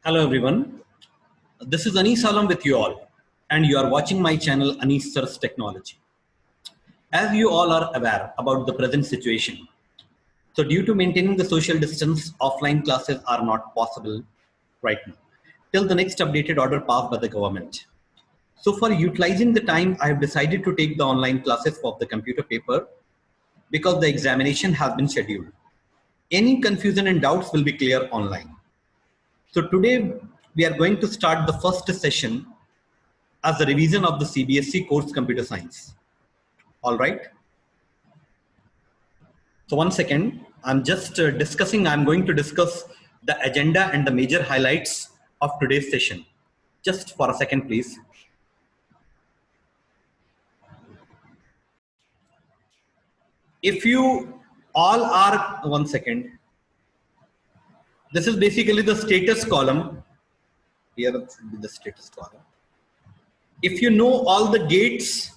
Hello everyone, this is Anis Alam with you all and you are watching my channel Anis Sir's Technology. As you all are aware about the present situation, so due to maintaining the social distance, offline classes are not possible right now till the next updated order passed by the government. So for utilizing the time, I have decided to take the online classes of the computer paper because the examination has been scheduled. Any confusion and doubts will be clear online. So today we are going to start the first session as a revision of the CBSE course Computer Science. All right. So 1 second, I'm going to discuss the agenda and the major highlights of today's session. Just for a second, please. If you all are, 1 second. This is basically the status column. Here should be the status column. If you know all the gates,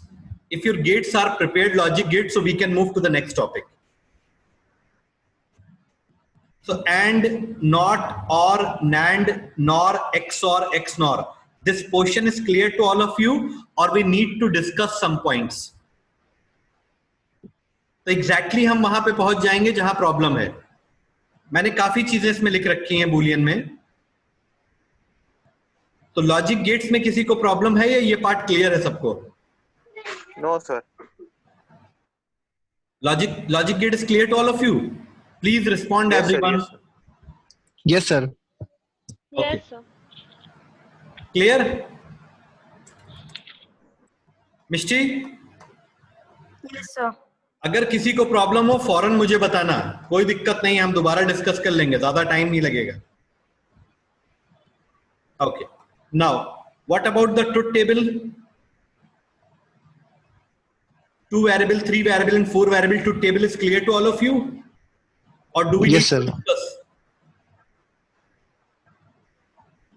if your gates are prepared logic gates, so we can move to the next topic. So and, not, or, NAND, nor, XOR, XNOR. This portion is clear to all of you or we need to discuss some points? तो exactly हम वहां पे पहुंच जाएंगे जहां problem है. मैंने काफी चीजें इसमें लिख रखी हैं बूलियन में. तो लॉजिक गेट्स में किसी को प्रॉब्लम है या ये पार्ट क्लियर है सबको? No sir. Logic gate is clear to all of you? Please respond, Yes, everyone. sir, Yes, sir. Okay. Yes, sir. Clear? Mishti, Yes, sir. अगर किसी को प्रॉब्लम हो फौरन मुझे बताना, कोई दिक्कत नहीं, हम दोबारा डिस्कस कर लेंगे, ज्यादा टाइम नहीं लगेगा. Okay. Now, what about the truth table? 2 variable, 3 variable, and 4 variable truth table is clear to all of you? Or do we Yes, need to sir. discuss?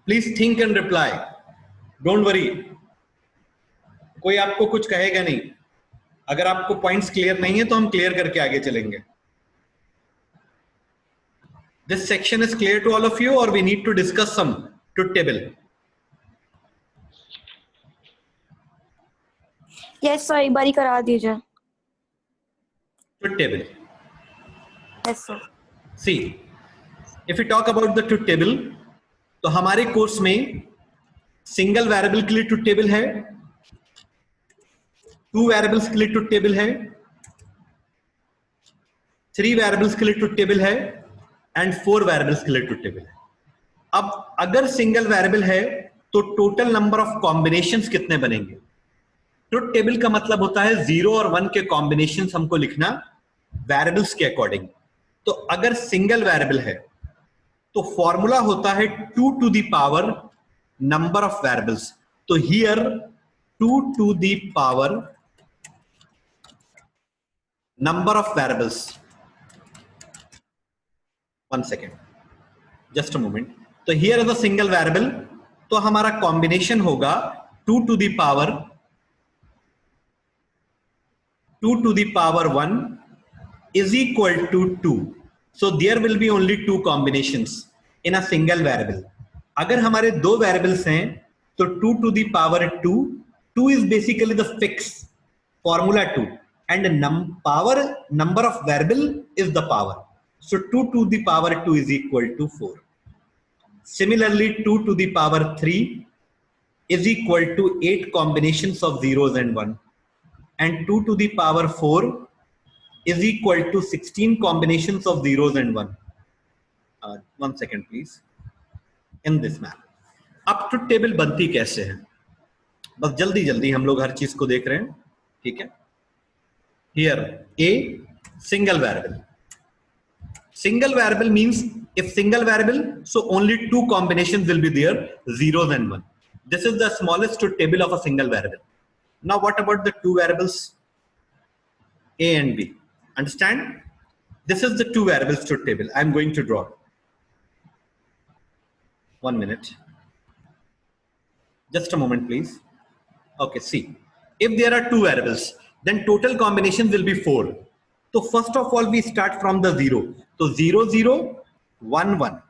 Please think and reply. Don't worry. कोई आपको कुछ कहेगा नहीं. अगर आपको points clear नहीं है तो हम क्लियर करके आगे चलेंगे. This section is clear to all of you or we need to discuss some truth table? Yes, sir. एक बारी करा दीजिए. Truth table. Yes, sir. See, if we talk about the truth table, तो हमारे course में single variable के लिए truth table है, 2 वेरिएबल्स के लिए ट्रुथ टेबल है, 3 वेरिएबल्स के लिए ट्रुथ टेबल है एंड 4 वेरिएबल्स के लिए ट्रुथ टेबल है. अब अगर सिंगल वेरिएबल है तो टोटल नंबर ऑफ कॉम्बिनेशंस कितने बनेंगे? ट्रुथ टेबल का मतलब होता है 0 और 1 के कॉम्बिनेशंस हमको लिखना वेरिएबल्स के अकॉर्डिंग. तो अगर सिंगल वेरिएबल है तो फॉर्मूला होता है 2 to the power number of variables. तो here 2 to the power number of variables. 1 second, just a moment. तो here is a single variable, तो हमारा कॉम्बिनेशन होगा 2 to the power 1 is equal to 2. So there will be only 2 combinations in a single variable. अगर हमारे 2 variables हैं तो 2 to the power 2 is basically the fix formula 2 and number of variable is the power. So 2 to the power 2 is equal to 4. Similarly 2 to the power 3 is equal to 8 combinations of zeros and 1 and 2 to the power 4 is equal to 16 combinations of zeros and 1. 1 second please. In this manner. अब truth table बनती कैसे है? बस जल्दी जल्दी हम लोग हर चीज को देख रहे हैं, ठीक है? Here A single variable. Single variable means if single variable, so only 2 combinations will be there, zeros and 1. This is the smallest truth table of a single variable. Now what about the 2 variables A and B? Understand? This is the 2 variables truth table. I'm going to draw. 1 minute. Just a moment, please. Okay, see. If there are 2 variables, then total combinations will be 4. So first of all, we start from the 0. So 0, 0, 1, 1.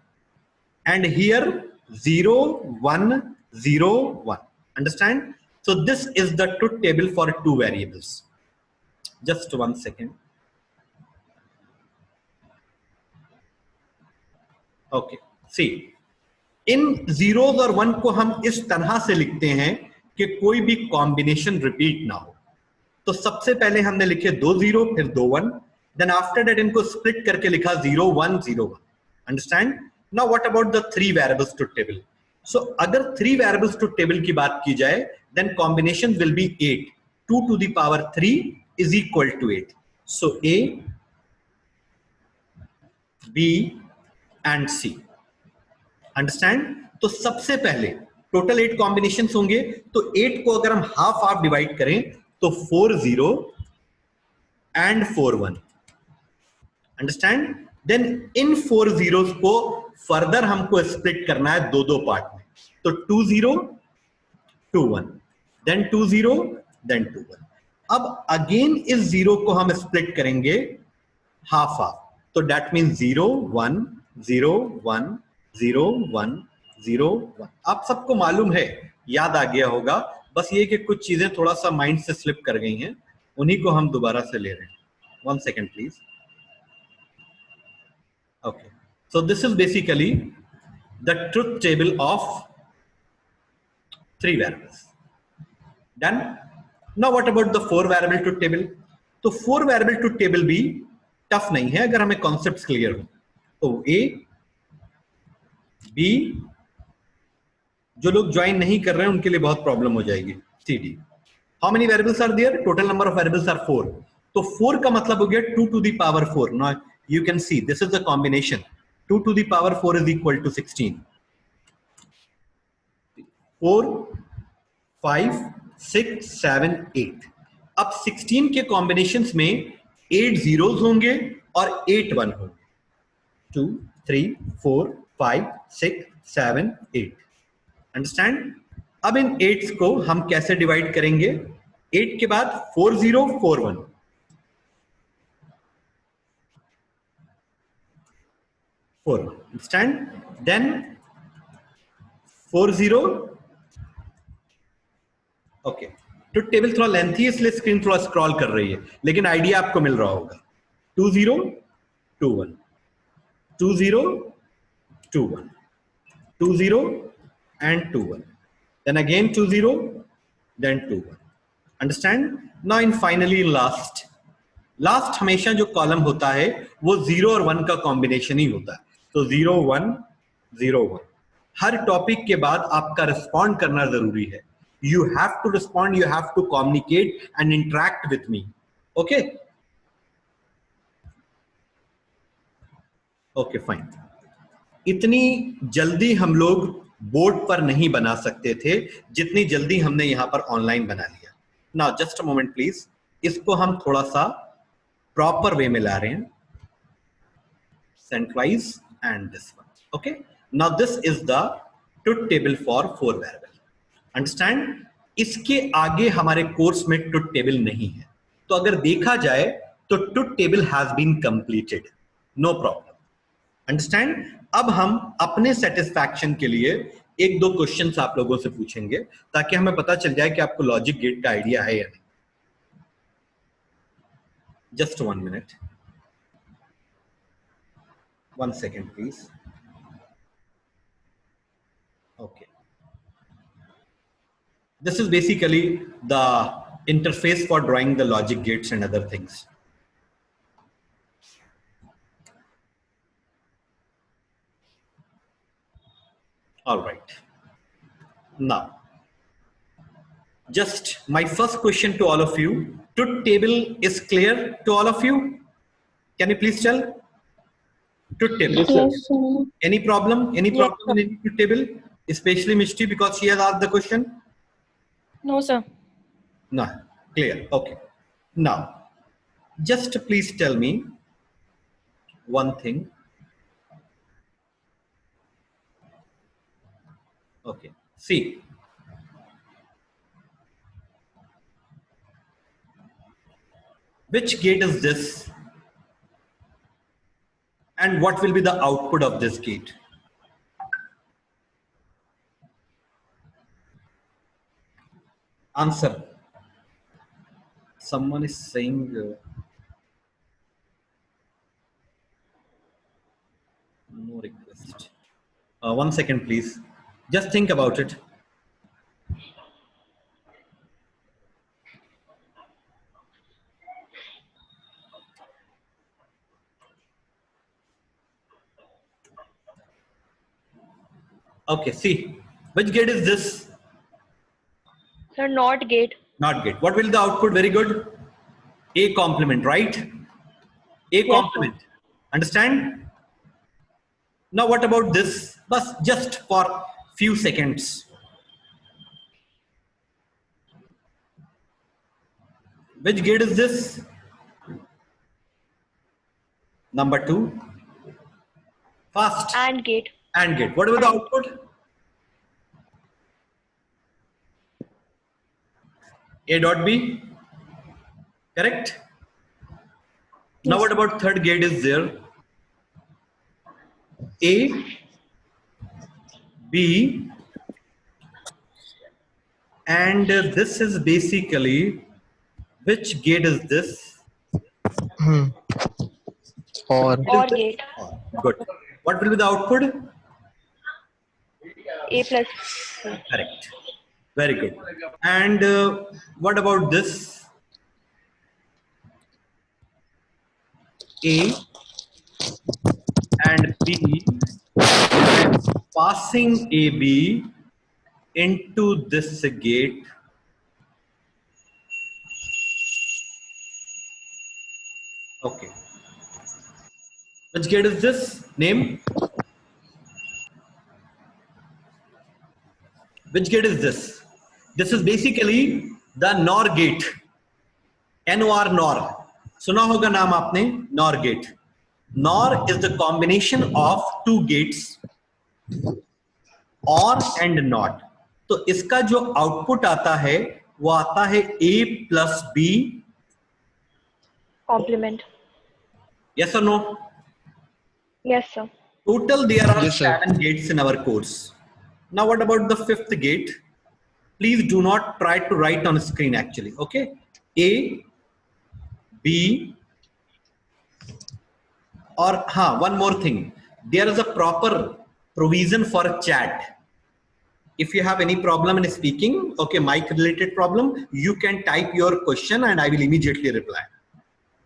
And here 0 1 0 1. Understand? So this is the truth table for two variables. Just 1 second. Okay, see, in zeros और 1 को हम इस तरह से लिखते हैं कि कोई भी कॉम्बिनेशन रिपीट ना हो. तो सबसे पहले हमने लिखे 2 0 फिर 2 1, देन आफ्टर दैट इनको स्प्लिट करके लिखा 0 1 0 1. Understand? Now what about the three variables truth table? So अगर थ्री वेरिएबल्स ट्रुथ टेबल की बात की जाए, then combination will be 8. 2 to the power 3 is equal to 8. So A, B and C. Understand? तो सबसे पहले टोटल 8 कॉम्बिनेशंस होंगे, तो 8 को अगर हम हाफ हाफ डिवाइड करें तो 4 0 and 4 1. Understand? Then in 4 zeros को फर्दर हमको स्प्लिट करना है दो दो पार्ट में. तो 2 0 2 1, देन 2 0, देन 2 1. अब अगेन इस जीरो को हम स्प्लिट करेंगे हाफ हाफ, तो दैट मीन 0 1 0 1 0 1 0 1. आप सबको मालूम है, याद आ गया होगा, बस ये कि कुछ चीजें थोड़ा सा माइंड से स्लिप कर गई हैं, उन्हीं को हम दोबारा से ले रहे हैं. 1 second please. Okay, so this is basically the truth table of three variables. Done? Now what about the four variable truth table? तो four variable truth table भी टफ नहीं है अगर हमें कॉन्सेप्ट्स क्लियर हो. तो A, B, जो लोग ज्वाइन नहीं कर रहे हैं उनके लिए बहुत प्रॉब्लम हो जाएगी. C, D. How many variables are there? Total number of variables are 4. तो 4 का मतलब हो गया 2 to the power 4. Now you can see this is the combination. 2 to the power 4 is equal to 16. 4 5 6 7 8. अब 16 के कॉम्बिनेशंस में 8 zeros होंगे और 8 1 होंगे. 2 3 4 5 6 7 8. अंडरस्टैंड? अब इन 8s को हम कैसे डिवाइड करेंगे? 8 के बाद 4 0 4 1. 4 1. Understand? Then 4 0. Okay. तो टेबल थोड़ा लेंथी है इसलिए स्क्रीन थोड़ा स्क्रॉल कर रही है, लेकिन आइडिया आपको मिल रहा होगा. 2 0 2 1 2 0 2 1 2 0 and 2 1. Then again 2 0, then 2 1. Understand? Now in finally last हमेशा जो कॉलम होता है वो 0 और 1 का कॉम्बिनेशन ही होता है. तो 0 1 0 1. हर टॉपिक के बाद आपका रिस्पॉन्ड करना जरूरी है. You have to respond, you have to communicate and interact with me. Okay? Okay, fine. इतनी जल्दी हम लोग बोर्ड पर नहीं बना सकते थे जितनी जल्दी हमने यहां पर ऑनलाइन बना लिया. Now just a moment please. इसको हम थोड़ा सा प्रॉपर वे में ला रहे हैं. Centralize and this one. Okay, now this is the truth table for 4 variable. Understand? इसके आगे हमारे कोर्स में ट्रुथ टेबल नहीं है, तो अगर देखा जाए तो truth table has been completed. No problem. Understand? अब हम अपने सेटिस्फैक्शन के लिए एक दो क्वेश्चंस आप लोगों से पूछेंगे ताकि हमें पता चल जाए कि आपको लॉजिक गेट का आइडिया है या नहीं. Just 1 minute, 1 second please. Okay, this is basically the interface for drawing the logic gates and other things. All right. Now, just my first question to all of you. Truth table is clear to all of you? Can you please tell? Truth table. Yes, sir. Any problem? Any Yes, problem in any truth table? Especially Mishti because she has asked the question. No, sir. No, clear. Okay. Now, just please tell me one thing. Okay. See, which gate is this? And what will be the output of this gate? Answer. Someone is saying no request. 1 second, please. Just think about it. Okay, see. Which gate is this? Sir, not gate. Not gate. What will the output? Very good. A complement, right? A Yes, complement. Understand? Now what about this? But just for few seconds. Which gate is this? Number 2. Fast. And gate. AND gate. What will the output? A dot B. Correct? Now what about third gate is there? A, B, and this is basically, which gate is this? Or Or gate. Good. What will be the output? A plus. Correct. Very good. And what about this? A and B, passing AB into this gate. Okay. Which gate is this? Name? Which gate is this? This is basically the NOR gate. NOR NOR. सुना होगा नाम आपने NOR gate. NOR is the combination of two gates, OR and NOT. तो इसका जो output आता है वो आता है A plus B. Complement. Yes or no? Yes, sir. Total there are Yes, sir. 7 gates in our course. Now what about the 5th gate? Please do not try to write on screen actually. Okay. A, B, or one more thing. There is a proper provision for chat. If you have any problem in speaking, okay, mic related problem, you can type your question and I will immediately reply.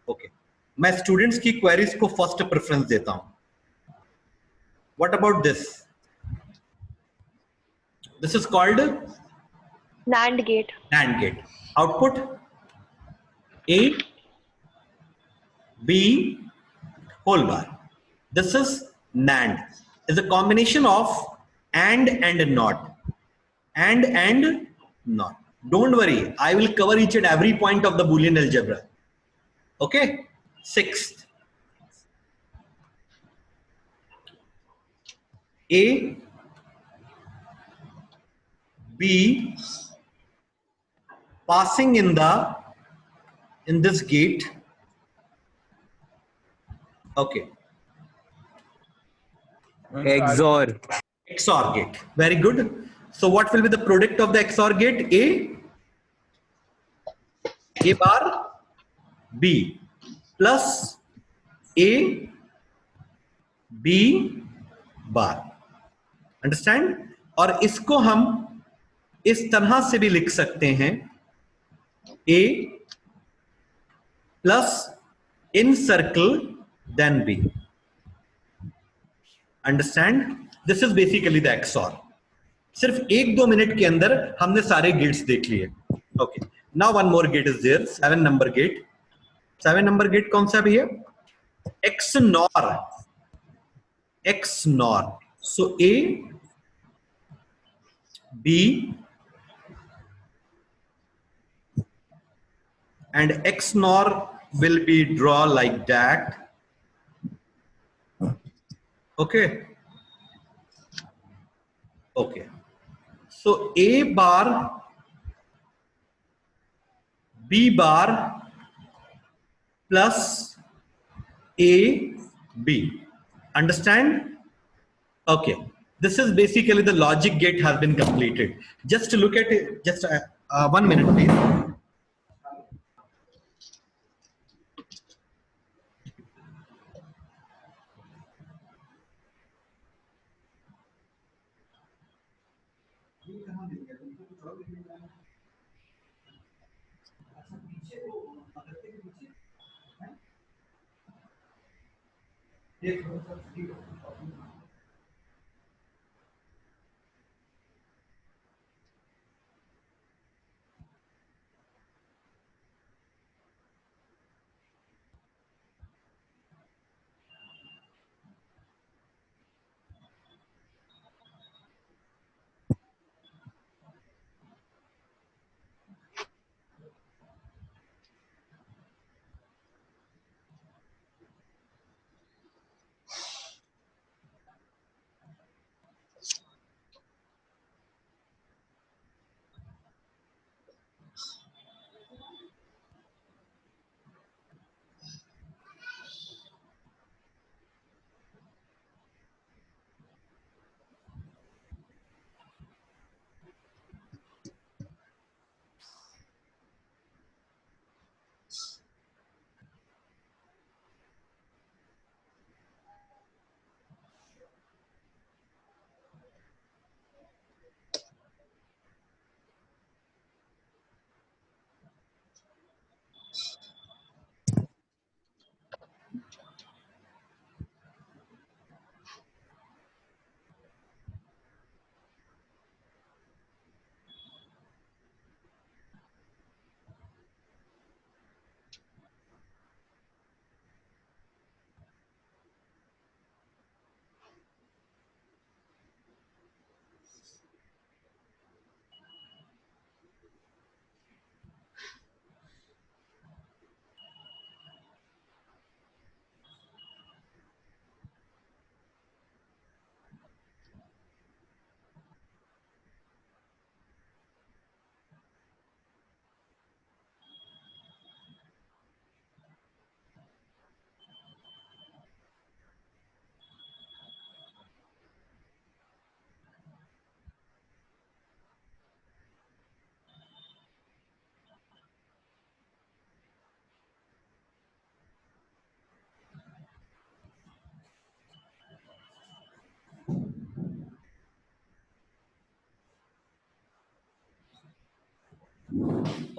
Okay. मैं students की queries को first preference देता हूँ. What about this? This is called NAND gate. NAND gate. Output A, B, whole bar. This is NAND. Is a combination of and not. And not. Don't worry. I will cover each and every point of the Boolean algebra. Okay. 6th. A, B, passing in this gate. Okay. XOR. XOR gate. Very good. So what will be the product of the XOR gate? A bar, B plus A, B bar. Understand? और इसको हम इस तरह से भी लिख सकते हैं A plus in circle then B. Understand? This is basically the XOR. सिर्फ 1-2 मिनट के अंदर हमने सारे गेट्स देख लिए. Okay. Now one more gate is there. 7 number gate. 7 number gate कौन सा भी है? XNOR. XNOR. So A, B, and XNOR will be draw like that. Okay. Okay. So A bar, B bar plus A, B. Understand? Okay. This is basically the logic gate has been completed. Just to look at it, just 1 minute please.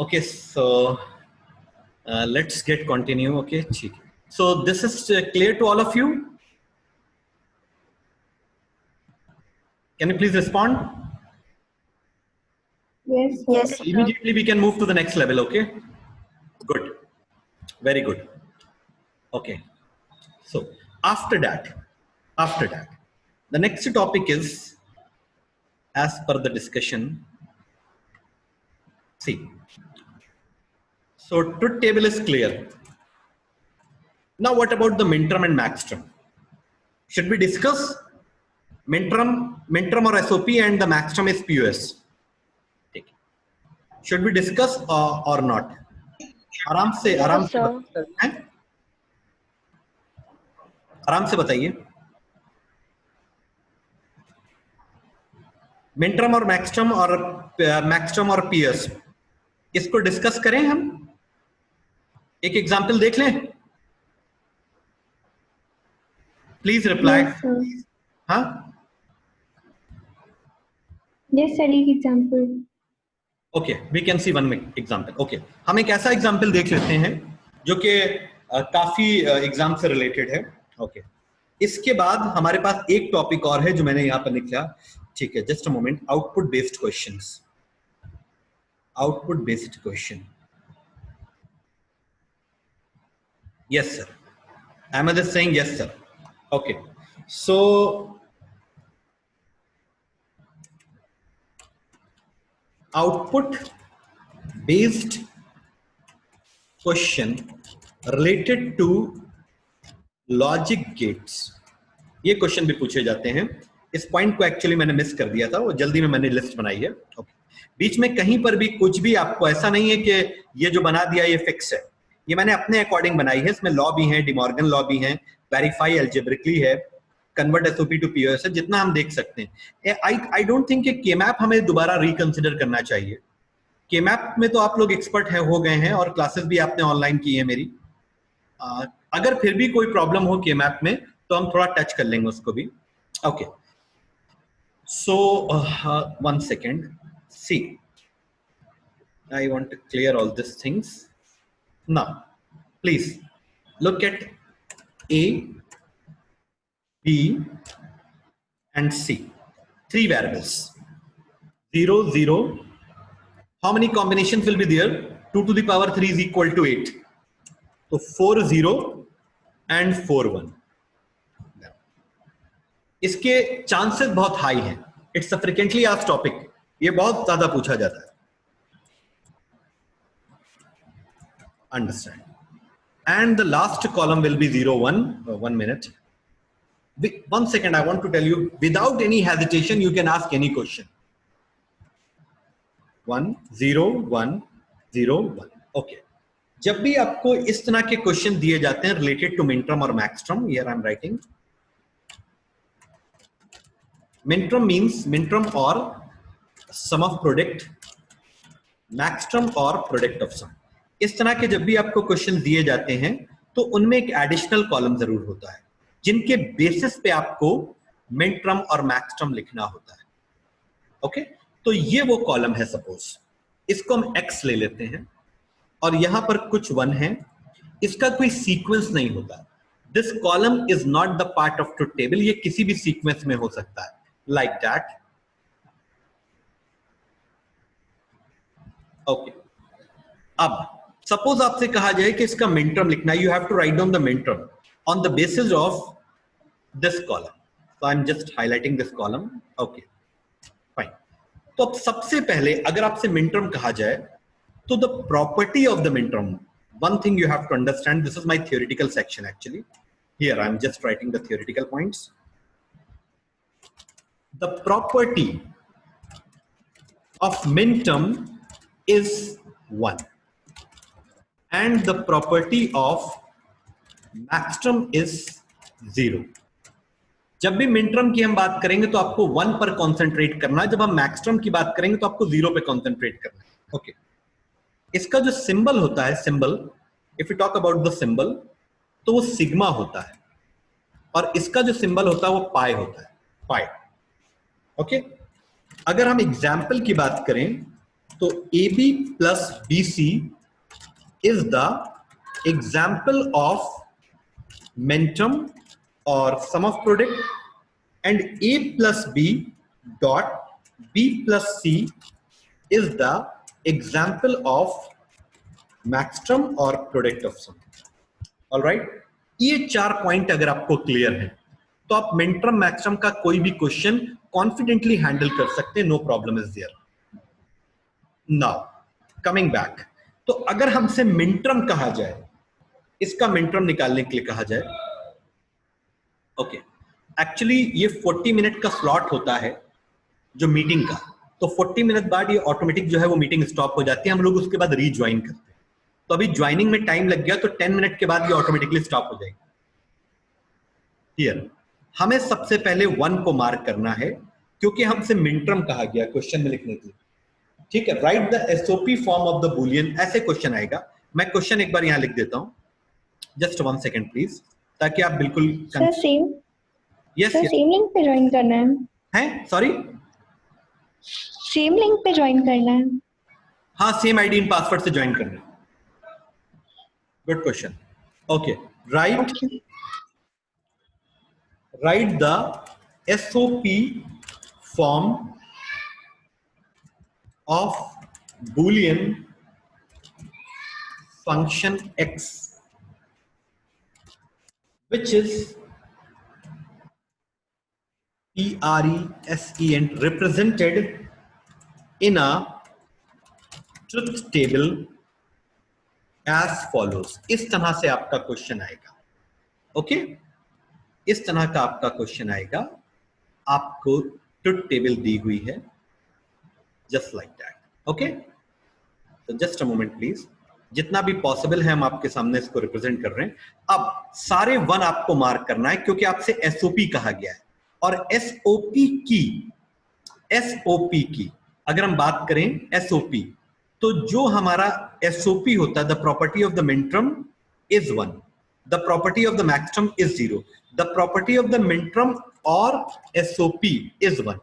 Okay, so let's get continue. Okay, ठीक है. So this is clear to all of you. Can you please respond? Yes, sir. Yes, sir. Immediately we can move to the next level. Okay, good, very good. Okay, so after that, the next topic is, as per the discussion, see, so truth table is clear. Now what about the min term and max term? Should we discuss min term or SOP and the max term is POS? Should we discuss or not? आराम से sir. आराम से बताइए. Min term और max term और PS, इसको discuss करें हम. एक एग्जांपल देख लें. Please reply. हाँ, Yes, sir. एक example. Okay, we can see one example. ओके, हम एक ऐसा एग्जांपल देख लेते हैं जो कि काफी एग्जाम से रिलेटेड है. ओके, इसके बाद हमारे पास एक टॉपिक और है जो मैंने यहां पर लिखा. ठीक है, just a moment. Output based questions. Output based question. Yes sir, Ahmed is saying yes sir. Okay, so output based question related to logic gates. ये क्वेश्चन भी पूछे जाते हैं. इस पॉइंट को एक्चुअली मैंने मिस कर दिया था, वो जल्दी में मैंने लिस्ट बनाई है. Okay. बीच में कहीं पर भी कुछ भी आपको ऐसा नहीं है कि ये जो बना दिया ये फिक्स है. ये मैंने अपने अकॉर्डिंग बनाई है. इसमें लॉ भी है, डिमॉर्गन लॉ भी है, वेरीफाई एल्जेब्रिकली है, कन्वर्ट एसओपी टू पीओएस है, जितना हम देख सकते हैं. आई डोंट थिंक कि केमैप हमें दोबारा रिकंसिडर करना चाहिए. केमैप में तो आप लोग एक्सपर्ट है हो गए हैं और क्लासेस भी आपने ऑनलाइन की है मेरी। अगर फिर भी कोई प्रॉब्लम हो केमैप में तो हम थोड़ा टच कर लेंगे उसको भी। Okay, so 1 second, see I want to clear all these things. Now, please look at A, B, and C. 3 variables. 0, 0. How many combinations will be there? 2 to the power 3 is equal to 8. So 4, 0 and 4, 1. इसके chances बहुत high हैं। It's a frequently asked topic, ये बहुत ज्यादा पूछा जाता है। Understand? And the last column will be 0, 1. 1 minute. 1 second, I want to tell you, without any hesitation, you can ask any question. 1, 0, 1, 0, 1. Okay. जब भी आपको इस तरह के क्वेश्चन दिए जाते हैं रिलेटेड टू मिनटर्म और maxterm, here I am writing. Minterm means minterm or sum of product, maxterm और प्रोडक्ट ऑफ सम। इस तरह के जब भी आपको क्वेश्चन दिए जाते हैं तो उनमें एक एडिशनल कॉलम जरूर होता है जिनके बेसिस पे आपको मिनटर्म और मैक्सटर्म लिखना होता है। ओके, तो ये वो कॉलम है। सपोज इसको हम x ले लेते हैं और यहां पर कुछ 1 है, इसका कोई सीक्वेंस नहीं होता। This column is not the part of truth table, ये किसी भी सीक्वेंस में हो सकता है, लाइक दैट। ओके, अब सपोज आपसे कहा जाए कि इसका मिनटर्म लिखना, you have to write down the minterm on the basis of this column. So I am just highlighting this column. Okay fine. तो अब सबसे पहले अगर आपसे मिनटर्म कहा जाए तो the property of the minterm, one thing you have to understand, this is my theoretical section actually, here I am just writing the theoretical points. The property of minterm is 1 and the property of maxterm is 0. जब भी minterm की हम बात करेंगे तो आपको 1 पर concentrate करना है, जब हम मैक्सटर्म की बात करेंगे तो आपको 0 पे कंसंट्रेट करना है। ओके, इसका जो सिंबल होता है, symbol, if you talk about the symbol, तो वो सिग्मा होता है और इसका जो सिंबल होता है वो पाई होता है, पाई। ओके, अगर हम एग्जाम्पल की बात करें तो AB plus BC is the example of minterm or sum of product, and A plus B dot B plus C is the example of maxterm or product of sum. All right, ये 4 point अगर आपको clear है तो आप minterm maxterm का कोई भी question confidently handle कर सकते हैं, no problem is there. Now coming back, तो अगर हमसे मिनटर्म कहा जाए, इसका मिनटर्म निकालने के लिए कहा जाए, ओके, एक्चुअली ये 40 मिनट का स्लॉट होता है जो मीटिंग का, तो 40 मिनट बाद ये ऑटोमेटिक जो है वो मीटिंग स्टॉप हो जाती है, हम लोग उसके बाद रीज्वाइन करते हैं। तो अभी ज्वाइनिंग में टाइम लग गया तो 10 मिनट के बाद ये ऑटोमेटिकली स्टॉप हो जाएगी। हियर हमें सबसे पहले 1 को मार्क करना है क्योंकि हमसे मिनटर्म कहा गया क्वेश्चन में लिखने के लिए। ठीक है, right the SOP form of the Boolean, ऐसे क्वेश्चन आएगा। मैं क्वेश्चन एक बार यहां लिख देता हूं, जस्ट 1 सेकंड प्लीज, ताकि आप बिल्कुल sir same, yes sir same link पे ज्वाइन करना है, सॉरी सेम लिंक पे ज्वाइन करना है। हाँ, सेम आईडी एंड पासवर्ड से ज्वाइन करना है। Good question. Okay, right the SOP form of Boolean function x, which is present represented in a truth table as follows। इस तरह से आपका क्वेश्चन आएगा। ओके, इस तरह का आपका क्वेश्चन आएगा, आपको ट्रुथ टेबल दी हुई है, just like that. Okay, so just a moment please, जितना भी पॉसिबल है हम आपके सामने इसको रिप्रेजेंट कर रहे हैं। अब सारे 1 आपको मार्क करना है क्योंकि आपसे एसओपी कहा गया है, और एसओपी की अगर हम बात करें एसओपी, तो जो हमारा एसओपी होता है, the property of the minterm is 1, the property of the maxterm is 0, the property of the minterm और SOP is 1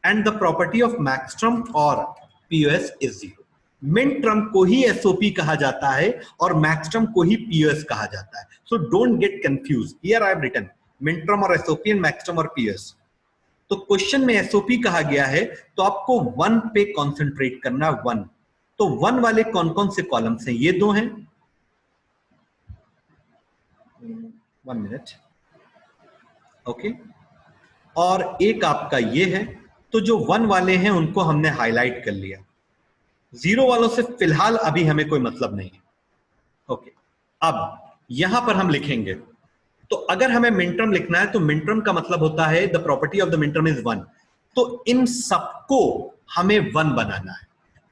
and the property of maxterm और पीओएस इज 0। मिनटर्म को ही एसओपी कहा जाता है और मैक्सटर्म को ही पीओएस कहा जाता है। So don't get confuse, here I have written minterm और एसओपी एंड मैक्सटर्म और पीओएस। तो क्वेश्चन में एसओपी कहा गया है तो आपको 1 पे कंसंट्रेट करना, 1। तो 1 वाले कौन कौन से कॉलम्स हैं? ये दो हैं, 1 मिनट, ओके, और एक आपका ये है। तो जो 1 वाले हैं उनको हमने हाईलाइट कर लिया, 0 वालों से फिलहाल अभी हमें कोई मतलब नहीं है, ओके। अब यहां पर हम लिखेंगे, तो अगर हमें मिनटर्म लिखना है तो मिनटर्म का मतलब होता है the property of the minterm is 1, तो इन सबको हमें 1 बनाना है।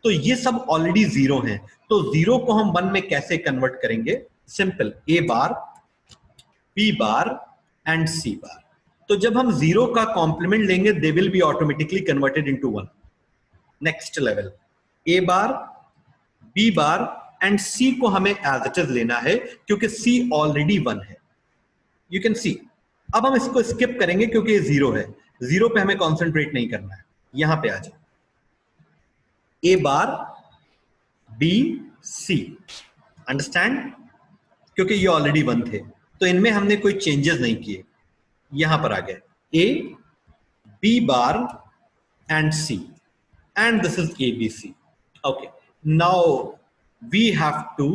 तो ये सब ऑलरेडी 0 हैं, तो 0 को हम 1 में कैसे कन्वर्ट करेंगे? Simple, A bar, B bar and C bar. तो जब हम 0 का कॉम्प्लीमेंट लेंगे they will be automatically converted into 1। Next level, A bar, B bar and C को हमें एज इट इज लेना है क्योंकि सी ऑलरेडी 1 है। You can see. अब हम इसको स्किप करेंगे क्योंकि ये 0 है, 0 पे हमें कॉन्सेंट्रेट नहीं करना है। यहां पे आ जाओ, ए बार, बी, सी, अंडरस्टैंड, क्योंकि ये ऑलरेडी 1 थे तो इनमें हमने कोई चेंजेस नहीं किए। यहां पर आ गए A, B bar and C, and this is A B C, okay. Now we have to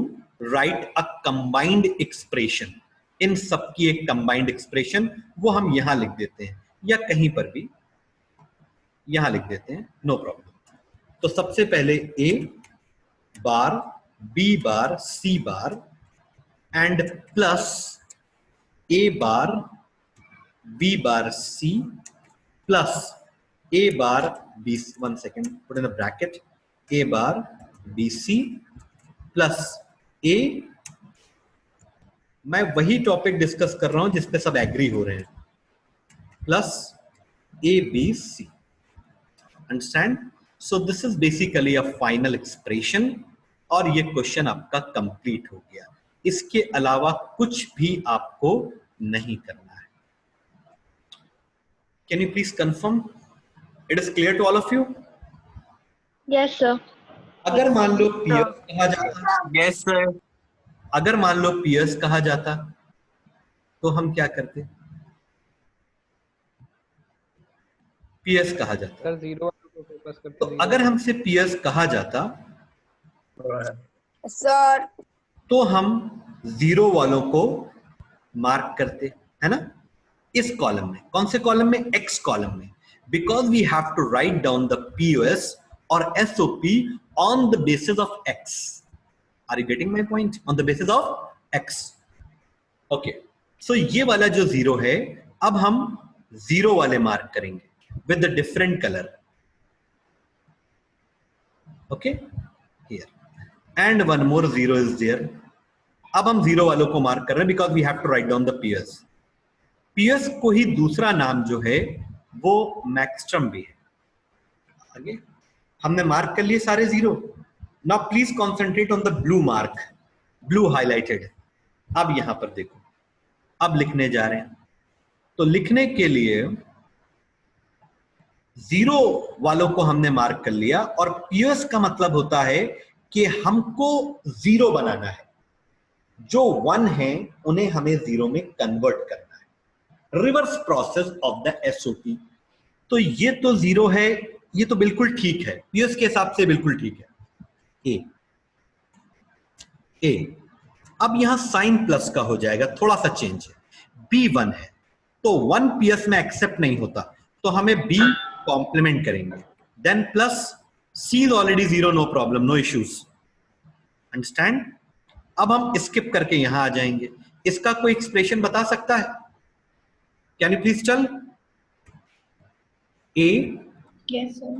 write a combined expression. इन सब की एक कंबाइंड एक्सप्रेशन, वो हम यहां लिख देते हैं या कहीं पर भी यहां लिख देते हैं, नो प्रॉब्लम। तो सबसे पहले A bar, B bar, C bar and plus A bar, B bar, C plus A bar, B, 1 second, put in a bracket, A bar, B, C plus A, मैं वही टॉपिक डिस्कस कर रहा हूं जिसपे सब एग्री हो रहे हैं, plus A B C, understand. So this is basically a final expression और ये क्वेश्चन आपका कंप्लीट हो गया। इसके अलावा कुछ भी आपको नहीं करना है। Can you please confirm it is clear to all of you? Yes, sir. अगर मान लो पीएस कहा जाता, Yes, sir. अगर मान लो पीएस कहा जाता तो हम क्या करते? पीएस कहा जाता सर 0 वालों को फोकस करते तो अगर हमसे पीएस कहा जाता सर तो हम 0 वालों को मार्क करते, है ना, इस कॉलम में। कौन से कॉलम में? एक्स कॉलम में, because we have to write down the POS or SOP on the basis of X. Are you getting my point? On the basis of X, okay. So ये वाला जो 0 है, अब हम 0 वाले मार्क करेंगे with a different color, okay, here, and one more 0 is there। अब हम 0 वालों को मार्क कर रहे हैं because we have to write down the peers। peers को ही दूसरा नाम जो है वो मैक्सटर्म भी है। आगे हमने मार्क कर लिए सारे 0। now please concentrate on the blue mark, blue highlighted। अब यहां पर देखो, अब लिखने जा रहे हैं, तो लिखने के लिए 0 वालों को हमने मार्क कर लिया और पीएस का मतलब होता है कि हमको 0 बनाना है, जो 1 है उन्हें हमें 0 में कन्वर्ट करना है, reverse process of the SOP. तो ये तो 0 है, ये तो बिल्कुल ठीक है, पीएस के हिसाब से बिल्कुल ठीक है। ए अब यहां साइन प्लस का हो जाएगा, थोड़ा सा चेंज है। बी 1 है तो 1 पीएस में एक्सेप्ट नहीं होता, तो हमें बी कॉम्प्लीमेंट करेंगे, then plus C is already 0, no problem, no issues, understand. अब हम स्किप करके यहां आ जाएंगे। इसका कोई एक्सप्रेशन बता सकता है? Can you please tell? A Yes, sir.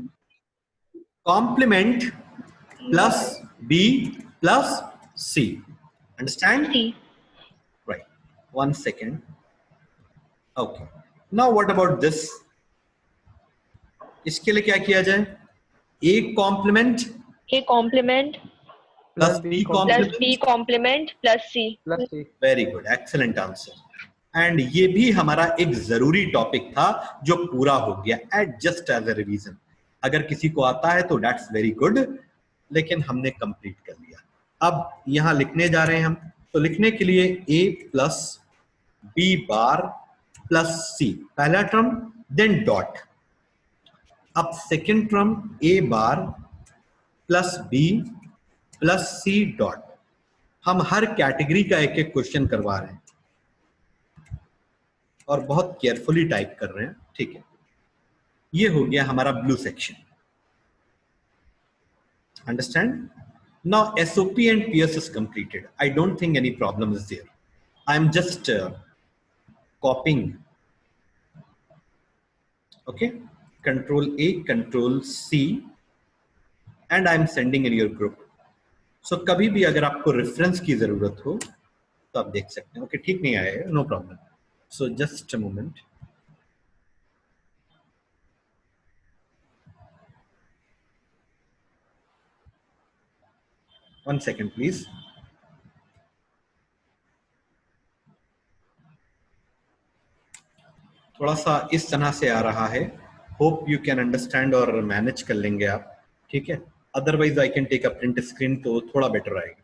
Complement plus B plus C, understand, C. right, 1 second, okay। now what about this? इसके लिए क्या किया जाए? A complement A complement plus plus b b plus complement. B complement plus C. plus c. Very good, excellent answer. And ये भी हमारा एक जरूरी टॉपिक था जो पूरा हो गया at just as a revision. अगर किसी को आता है तो दैट्स वेरी गुड, लेकिन हमने कंप्लीट कर लिया। अब यहां लिखने जा रहे हैं हम, तो लिखने के लिए a plus B bar plus C, पहला टर्म, देन डॉट। अब second term a bar plus B plus C dot. हम हर कैटेगरी का एक एक क्वेश्चन करवा रहे हैं और बहुत केयरफुली टाइप कर रहे हैं, ठीक है। ये हो गया हमारा blue section. Understand? Now SOP and PS is completed. I don't think any problem is there. I am just copying. Okay, Control A, Control C, and I am sending in your group. So कभी भी अगर आपको reference की जरूरत हो तो आप देख सकते हैं। ओके, ठीक नहीं आया है, no problem. So just a moment. One second, please. थोड़ा सा इस तरह से आ रहा है, होप यू कैन अंडरस्टैंड और मैनेज कर लेंगे आप, ठीक है। Otherwise I can take a print screen, तो थोड़ा बेटर आएगा।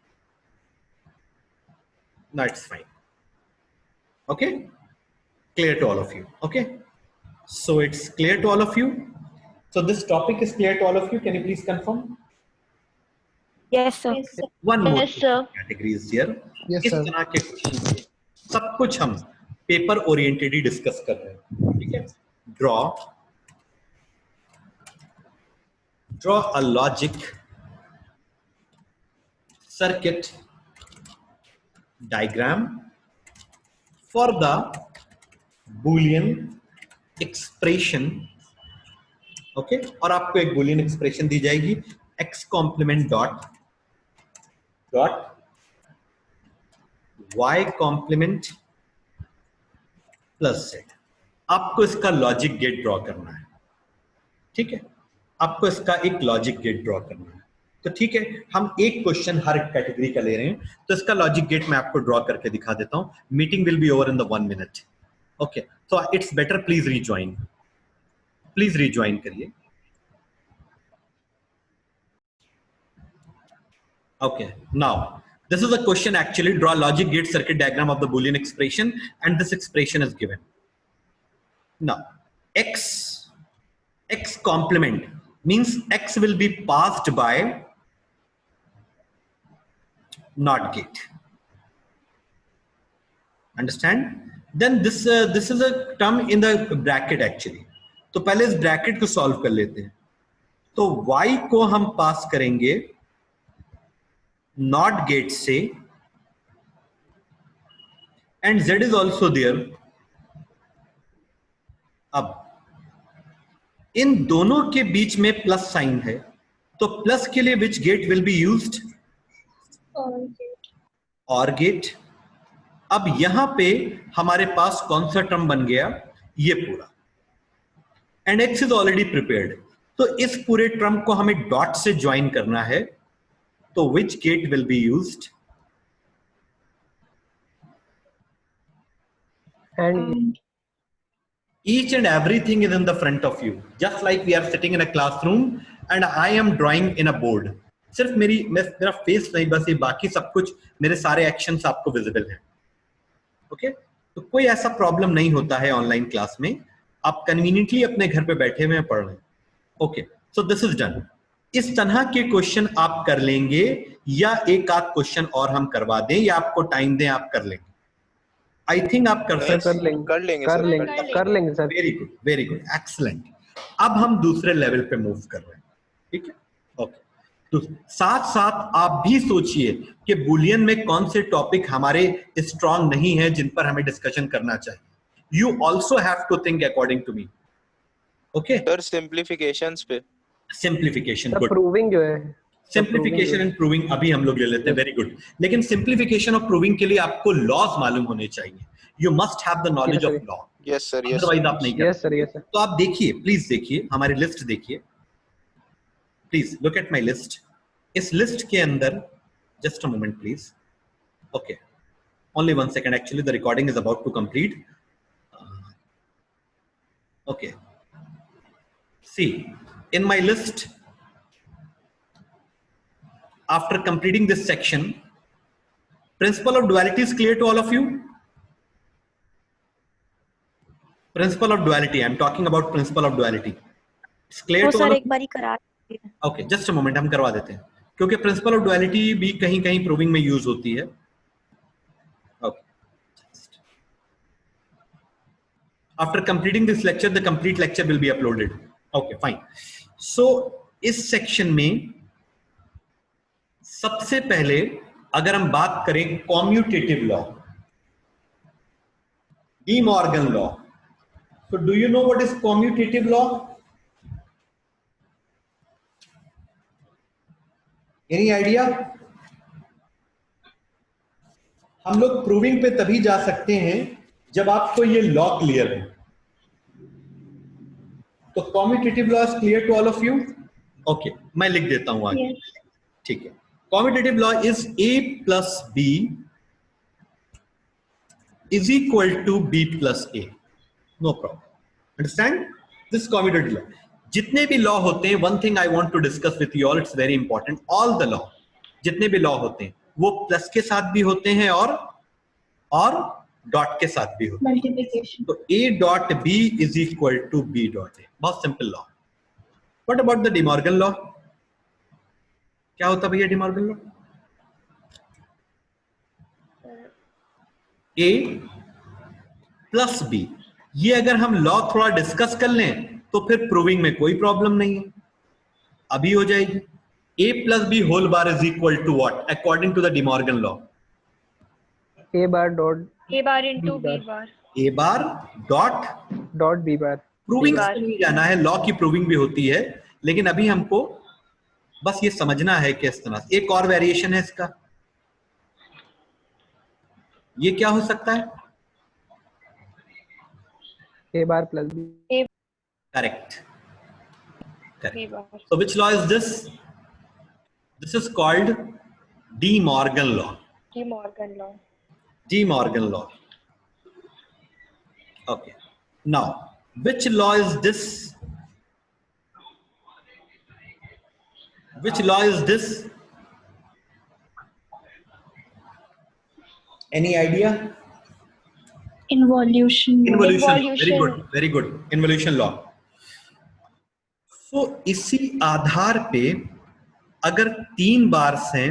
That's fine. Okay, clear to all of you. Okay, so it's clear to all of you. So this topic is clear to all of you. Can you please confirm? Yes, sir. Yes, sir. One more Yes, sir. category is here. Yes, इस sir. तरह के question सब कुछ हम paper oriented ही discuss कर रहे हैं, ठीक है। draw a logic circuit diagram for the Boolean expression, okay. और आपको एक Boolean expression दी जाएगी, x complement dot y complement plus z। आपको इसका लॉजिक गेट ड्रॉ करना है, ठीक है। आपको इसका एक लॉजिक गेट ड्रॉ करना है, तो ठीक है। हम एक क्वेश्चन हर कैटेगरी का ले रहे हैं, तो इसका लॉजिक गेट मैं आपको ड्रॉ करके दिखा देता हूं। Meeting will be over in the 1 minute। Okay, so it's better please rejoin करिए। Okay, now this is a question actually. Draw logic gate circuit diagram of the Boolean expression, and this expression is given. Now, x complement means x will be passed by NOT gate. Understand? Then this is a term in the bracket actually. तो पहले इस bracket को solve कर लेते हैं। तो y को हम पास करेंगे नॉट गेट से, and z is also there. अब इन दोनों के बीच में प्लस साइन है, तो प्लस के लिए which get will be used? और गेट। अब यहां पे हमारे पास कौन सा टर्म बन गया? ये पूरा, and x is already prepared. तो इस पूरे टर्म को हमें डॉट से ज्वाइन करना है, तो which gate will be used? And Each and everything is in the front of you, just like we are sitting in a classroom and I am drawing in a board. सिर्फ मेरा face नहीं, बस ये बाकी सब कुछ मेरे सारे एक्शंस आपको विजिबल हैं, ओके। तो कोई ऐसा प्रॉब्लम नहीं होता है ऑनलाइन क्लास में, आप कन्वीनियंटली अपने घर पे बैठे हुए पढ़ रहे हैं, okay. So this is done. इस तरह के क्वेश्चन आप कर लेंगे, या एक आध क्वेश्चन और हम करवा दें, या आपको टाइम दें, आप कर लेंगे। आई थिंक आप कर लेंगे सर। Very good, excellent. अब हम दूसरे लेवल पे मूव कर रहे हैं, ठीक है, ओके। तो साथ साथ आप भी सोचिए कि बुलियन में कौन से टॉपिक हमारे स्ट्रांग नहीं है, जिन पर हमें डिस्कशन करना चाहिए। You also have to think according to me, okay. Sir simplifications पे, सिंप्लीफिकेशन, प्रूविंग जो है, सिंप्लीफिकेशन एंड प्रूविंग अभी हम लोग ले लेते हैं, वेरी गुड। लेकिन सिंप्लीफिकेशन और प्रूविंग के लिए आपको लॉज मालूम होने चाहिए। You must have the knowledge of law, yes sir, otherwise आप नहीं कर सकते। Yes sir. तो आप देखिए, प्लीज देखिए हमारी लिस्ट, देखिए please look at my list. इस लिस्ट के अंदर, just a moment please, okay, only 1 second, actually the recording is about to complete. Okay, see, in my list, after completing this section, principle of duality is clear to all of you? Principle of duality, I'm talking about principle of duality. It's clear to all of you? Okay, just a moment, हम करवा देते हैं, क्योंकि principle of duality भी कहीं कहीं proving में use होती है. Okay. After completing this lecture, the complete lecture will be uploaded. Okay, fine. So इस section में सबसे पहले अगर हम बात करें commutative law, De Morgan law, तो do you know what is commutative law? Any idea? हम लोग प्रूविंग पे तभी जा सकते हैं जब आपको ये लॉ क्लियर है. तो commutative law is clear to all of you? Okay, मैं लिख देता हूं आगे. ठीक है. Commutative law is A plus B is equal to B plus A. No problem. Understand? This is commutative law. जितने भी लॉ होते हैं, one thing I want to discuss with you all, it's very important. All the law, जितने भी law होते हैं, वो plus के साथ भी होते हैं और डॉट के साथ भी होते हैं. Multiplication. तो A dot B is equal to B dot A. बहुत simple law. What about the De Morgan law? क्या होता भैया डी मॉर्गन लॉ? ए प्लस बी. ये अगर हम लॉ थोड़ा डिस्कस कर लें तो फिर प्रूविंग में कोई प्रॉब्लम नहीं है, अभी हो जाएगी. A plus B whole bar is equal to what according to the De Morgan law? A bar dot A bar into B bar. A bar dot B bar. Proving नहीं जाना है, लॉ की proving भी होती है, लेकिन अभी हमको बस ये समझना है कि इस तरह. एक और वेरिएशन है इसका, ये क्या हो सकता है? A bar plus B. Correct. B bar. So which law is this? This is called De Morgan law. De Morgan law. De Morgan law. Okay. Now, which law is this? Which law is this? Any idea? Involution. Involution. Very good. Very good. Involution law. So इसी आधार पे अगर 3 बार से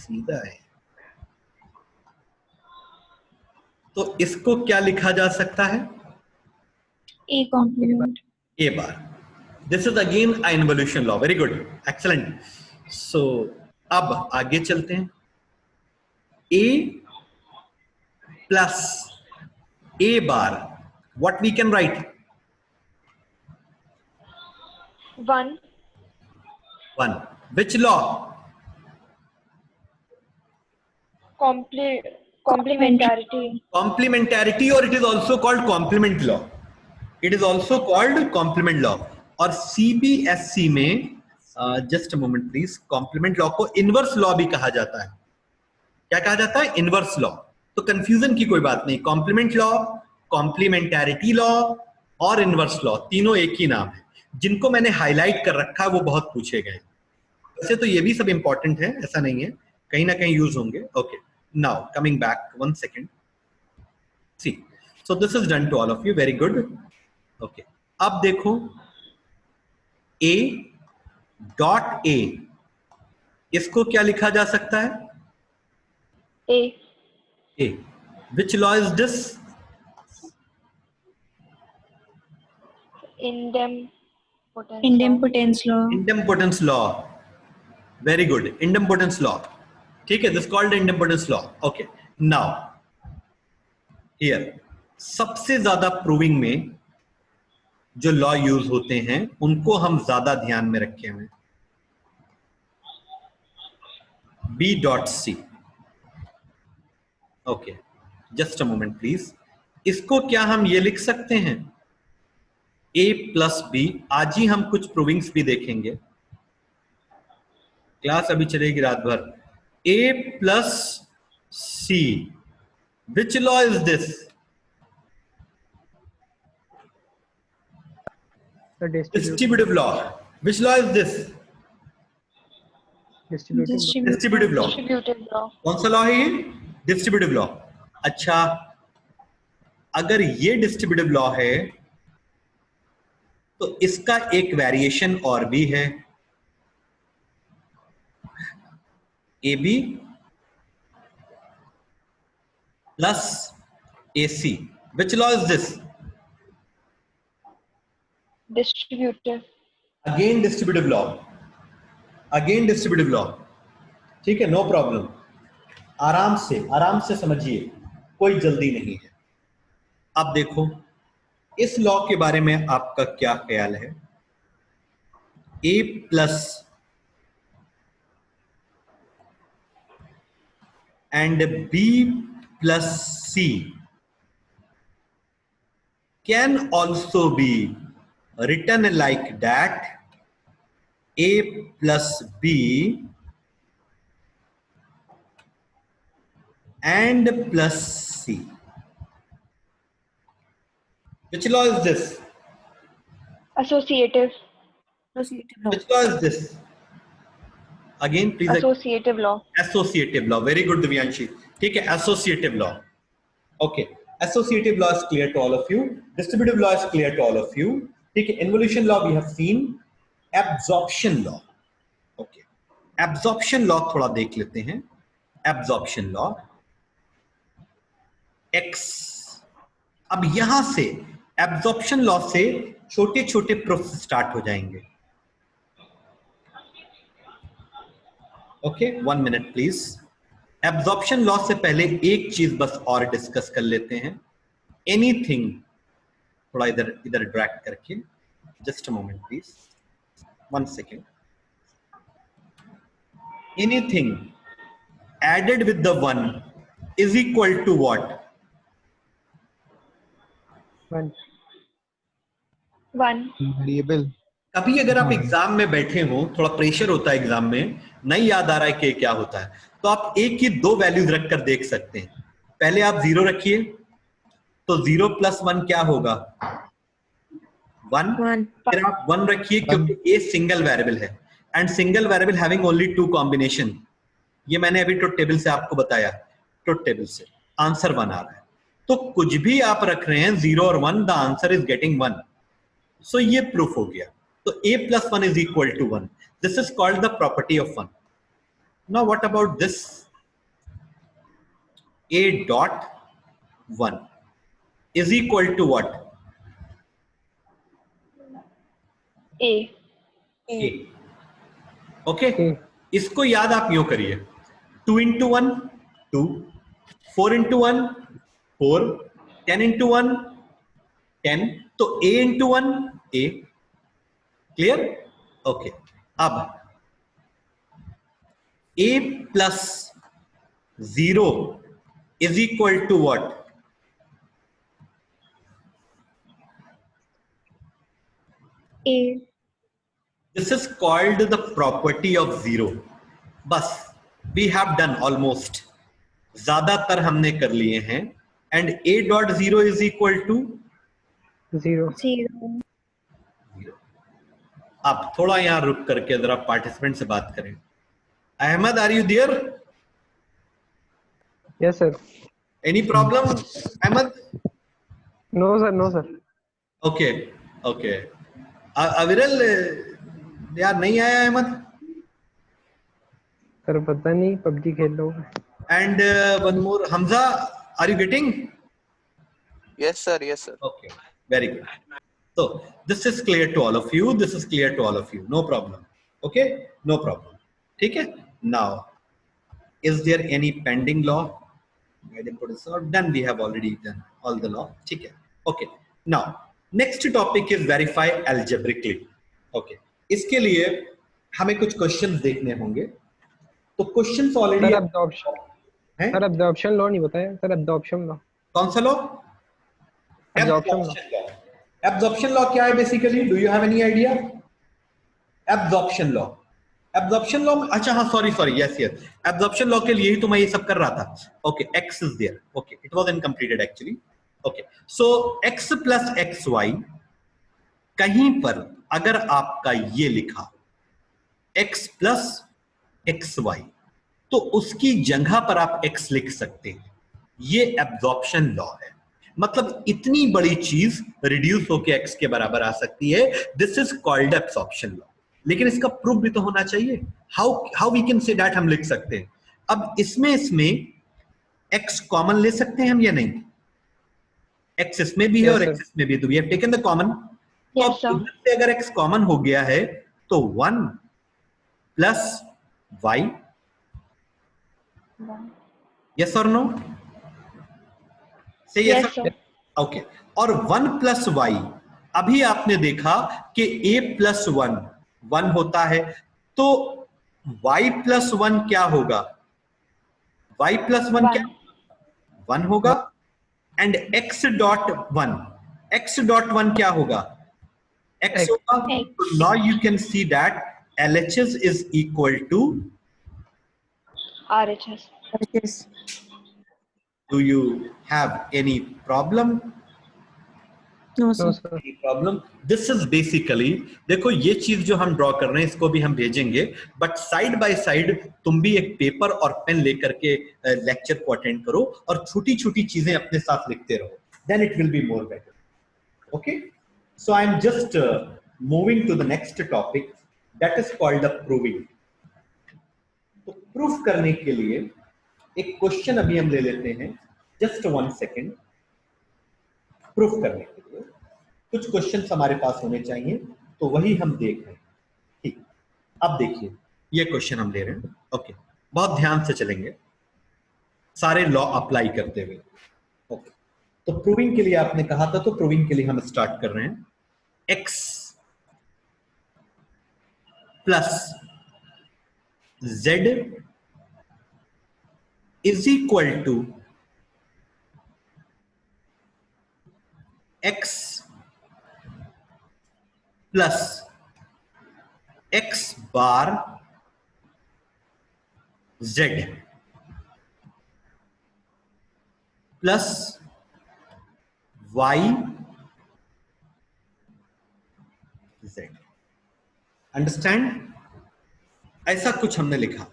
सीधा है तो इसको क्या लिखा जा सकता है? A complement. A bar. This is again an involution law. Very good. Excellent. So अब आगे चलते हैं. A plus A bar. What we can write? 1. 1. Which law? Complementarity. Complementarity, or it is also called complement law. It is also called complement law. और CBSE में just a moment please, complement law को inverse law भी कहा जाता है. क्या कहा जाता है? Inverse law. तो कंफ्यूजन की कोई बात नहीं. कॉम्प्लीमेंट लॉ, कॉम्प्लीमेंटैरिटी लॉ और इनवर्स लॉ तीनों एक ही नाम है. जिनको मैंने हाईलाइट कर रखा है वो बहुत पूछे गए. वैसे तो ये भी सब इंपॉर्टेंट है, ऐसा नहीं है, कहीं ना कहीं यूज होंगे. Okay, now coming back 1 second. See, so this is done to all of you. Very good. Okay, अब देखो A डॉट A, इसको क्या लिखा जा सकता है? A. Which law is this? Idempotence law. Idempotence law. Very good. Idempotence law. ठीक है, this is called idempotence law. Okay. Now, here सबसे ज्यादा प्रूविंग में जो लॉ यूज होते हैं उनको हम ज्यादा ध्यान में रखे हुए. B dot C. Okay, just a moment please. इसको क्या हम ये लिख सकते हैं? A plus B. आज ही हम कुछ प्रूविंग्स भी देखेंगे. क्लास अभी चलेगी रात भर। A plus C, which law is this? The Distributive law. Which law is this? Distributive law. Distributive law. कौन सा लॉ है ये? Distributive law. अच्छा, अगर ये डिस्ट्रीब्यूटिव लॉ है तो इसका एक वेरिएशन और भी है, A B plus A C. Which law is this? Distributive. Again distributive law, again distributive law. ठीक है, नो प्रॉब्लम, आराम से समझिए, कोई जल्दी नहीं है। अब देखो इस लॉ के बारे में आपका क्या ख्याल है? A plus and B plus C can also be written like that, A plus B and plus C. Which law is this? Associative. Which law is this? Again, please. Associative law. Associative law. Very good, Divyanshi. ठीक है, associative law. Okay, associative law is clear to all of you. Distributive law is clear to all of you. ठीक है, involution law we have seen. Absorption law. Okay, absorption law थोड़ा देख लेते हैं। Absorption law. X. अब यहां से absorption law से छोटे छोटे प्रोसेस स्टार्ट हो जाएंगे। Okay, 1 minute please. Absorption law से पहले एक चीज बस और डिस्कस कर लेते हैं। एनीथिंग, थोड़ा इधर इधर ड्रैग करके, just a moment please, 1 second. Anything added with the 1 is equal to what? 1 variable. कभी अगर आप एग्जाम में बैठे हो, थोड़ा प्रेशर होता है एग्जाम में, नहीं याद आ रहा है कि क्या होता है, तो आप एक ही 2 वैल्यूज रखकर देख सकते हैं। पहले आप 0 रखिए, तो 0 प्लस 1 क्या होगा? 1। फिर आप 1 रखिए, क्योंकि ए सिंगल वेरिएबल है and single variable having only 2 combination. ये मैंने अभी ट्रुथ टेबल से आपको बताया, ट्रुथ टेबल से आंसर 1 आ रहा है। तो कुछ भी आप रख रहे हैं 0 और 1, द आंसर इज गेटिंग 1। सो ये प्रूफ हो गया। तो a plus 1 is equal to 1. This is called the property of 1. Now what about this? A dot 1 is equal to what? A. A. Okay? इसको याद आप यूं करिए, 2 into 1 2, 4 into 1 4, 10 into 1 10, तो A into 1 A। Clear? Okay, अब A plus 0 is equal to what? A. This is called the property of 0। बस, we have done almost, ज्यादातर हमने कर लिए हैं। And A dot 0 is equal to 0। अब थोड़ा यहां रुक करके जरा पार्टिसिपेंट से बात करें। Ahmad, are you there? Yes sir. Any problem Ahmad? No sir, no sir. Okay okay. Aviral यार नहीं आया अहमद? सर पता नहीं, पबजी खेल लो। And one more, Hamza, are you getting? Yes, sir. Yes, sir. Okay, very good. So this is clear to all of you. This is clear to all of you. No problem. Okay, no problem. ठीक है? Now, is there any pending law? I didn't put it so. Done. We have already done all the law. ठीक है? Okay. Now, next topic is verify algebraically. Okay. इसके लिए हमें कुछ questions देखने होंगे। तो questions already. Sir absorption, sir absorption law नहीं बताया सर। absorption law कौन सा law? absorption law। Absorption law क्या है basically? Do you have any idea? Absorption law, absorption law में, अच्छा हाँ sorry sorry, yes yes, absorption law के लिए ही तो मैं ये सब कर रहा था. Okay, x is there. Okay, it was incompleted actually. Okay, so x plus x y, कहीं पर अगर आपका ये लिखा x प्लस एक्स वाई, तो उसकी जगह पर आप x लिख सकते हैं. ये एब्जॉर्प्शन लॉ है. मतलब इतनी बड़ी चीज रिड्यूस होके x के बराबर आ सकती है. This is called absorption law. लेकिन इसका प्रूफ भी तो होना चाहिए. How we can say that, हम लिख सकते हैं. अब इसमें x कॉमन ले सकते हैं हम या नहीं? x इसमें भी है Yes, और sir. x इसमें भी है, तो we have taken the common. तो Yes, अब sir. इधर से अगर x कॉमन हो गया है तो 1 plus y, yes or no? से Yes, यस. sir. ओके, और 1 प्लस वाई, अभी आपने देखा कि a प्लस 1 होता है, तो y प्लस 1 क्या होगा? y प्लस 1 क्या 1 होगा. एंड x डॉट 1 क्या होगा? x X. होगा. X. So now you can see that LHS is equal to, RHS. do you have any problem? No, No, sir. sir. Problem. This is basically, देखो ये चीज जो हम ड्रॉ कर रहे हैं इसको भी हम भेजेंगे, बट साइड बाय साइड तुम भी एक पेपर और पेन लेकर के लेक्चर को अटेंड करो और छोटी छोटी चीजें अपने साथ लिखते रहो. Then it will be more better. Okay, so I am just moving to the next topic, that is called the proving. तो प्रूफ करने के लिए एक क्वेश्चन अभी हम ले लेते हैं. Just 1 second. प्रूफ करने के लिए कुछ क्वेश्चंस हमारे पास होने चाहिए, तो वही हम देख रहे हैं. ठीक, अब देखिए ये क्वेश्चन हम ले रहे हैं. ओके, बहुत ध्यान से चलेंगे सारे लॉ अप्लाई करते हुए. ओके, तो प्रूविंग के लिए आपने कहा था, तो प्रूविंग के लिए हम स्टार्ट कर रहे हैं. x plus z is equal to x plus x bar z plus y z. Understand? ऐसा कुछ हमने लिखा.